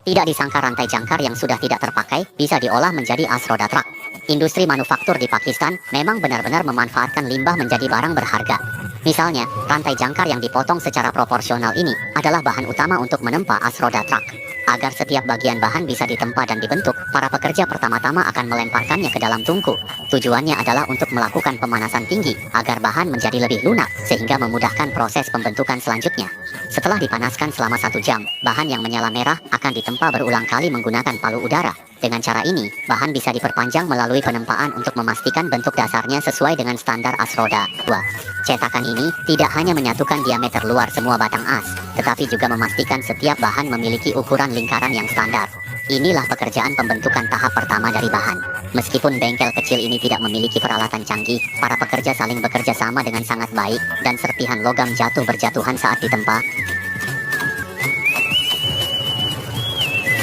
Tidak disangka rantai jangkar yang sudah tidak terpakai bisa diolah menjadi as roda truk. Industri manufaktur di Pakistan memang benar-benar memanfaatkan limbah menjadi barang berharga. Misalnya, rantai jangkar yang dipotong secara proporsional ini adalah bahan utama untuk menempa as roda truk. Agar setiap bagian bahan bisa ditempa dan dibentuk, para pekerja pertama-tama akan melemparkannya ke dalam tungku. Tujuannya adalah untuk melakukan pemanasan tinggi agar bahan menjadi lebih lunak sehingga memudahkan proses pembentukan selanjutnya. Setelah dipanaskan selama 1 jam, bahan yang menyala merah akan ditempa berulang kali menggunakan palu udara. Dengan cara ini, bahan bisa diperpanjang melalui penempaan untuk memastikan bentuk dasarnya sesuai dengan standar as roda 2. Cetakan ini tidak hanya menyatukan diameter luar semua batang as, tetapi juga memastikan setiap bahan memiliki ukuran lingkaran yang standar. Inilah pekerjaan pembentukan tahap pertama dari bahan. Meskipun bengkel kecil ini tidak memiliki peralatan canggih, para pekerja saling bekerja sama dengan sangat baik, dan serpihan logam jatuh berjatuhan saat ditempa.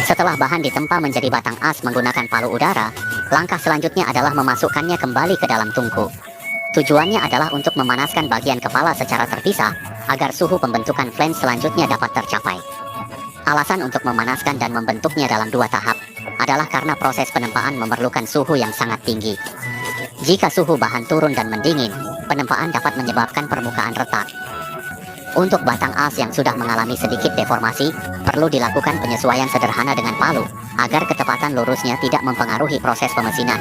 Setelah bahan ditempa menjadi batang as menggunakan palu udara, langkah selanjutnya adalah memasukkannya kembali ke dalam tungku. Tujuannya adalah untuk memanaskan bagian kepala secara terpisah, agar suhu pembentukan flange selanjutnya dapat tercapai. Alasan untuk memanaskan dan membentuknya dalam 2 tahap adalah karena proses penempaan memerlukan suhu yang sangat tinggi. Jika suhu bahan turun dan mendingin, penempaan dapat menyebabkan permukaan retak. Untuk batang as yang sudah mengalami sedikit deformasi, perlu dilakukan penyesuaian sederhana dengan palu, agar ketepatan lurusnya tidak mempengaruhi proses pemesinan.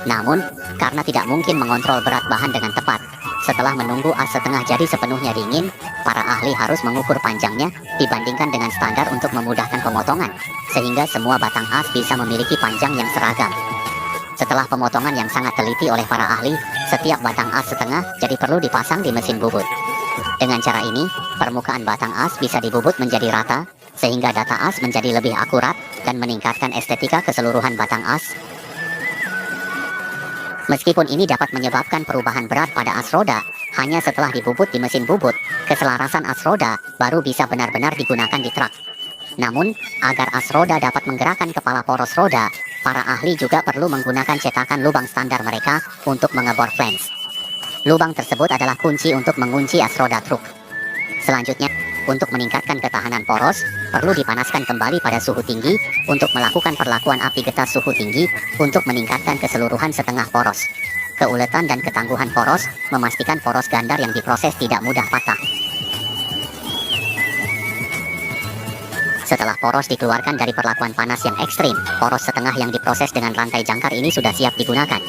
Namun, karena tidak mungkin mengontrol berat bahan dengan tepat, setelah menunggu as setengah jadi sepenuhnya dingin, para ahli harus mengukur panjangnya dibandingkan dengan standar untuk memudahkan pemotongan, sehingga semua batang as bisa memiliki panjang yang seragam. Setelah pemotongan yang sangat teliti oleh para ahli, setiap batang as setengah jadi perlu dipasang di mesin bubut. Dengan cara ini, permukaan batang as bisa dibubut menjadi rata, sehingga data as menjadi lebih akurat dan meningkatkan estetika keseluruhan batang as. Meskipun ini dapat menyebabkan perubahan berat pada as roda, hanya setelah dibubut di mesin bubut, keselarasan as roda baru bisa benar-benar digunakan di truk. Namun, agar as roda dapat menggerakkan kepala poros roda, para ahli juga perlu menggunakan cetakan lubang standar mereka untuk mengebor flange. Lubang tersebut adalah kunci untuk mengunci as roda truk. Selanjutnya, untuk meningkatkan ketahanan poros, perlu dipanaskan kembali pada suhu tinggi untuk melakukan perlakuan api getah suhu tinggi untuk meningkatkan keseluruhan setengah poros. Keuletan dan ketangguhan poros memastikan poros gandar yang diproses tidak mudah patah. Setelah poros dikeluarkan dari perlakuan panas yang ekstrim, poros setengah yang diproses dengan rantai jangkar ini sudah siap digunakan.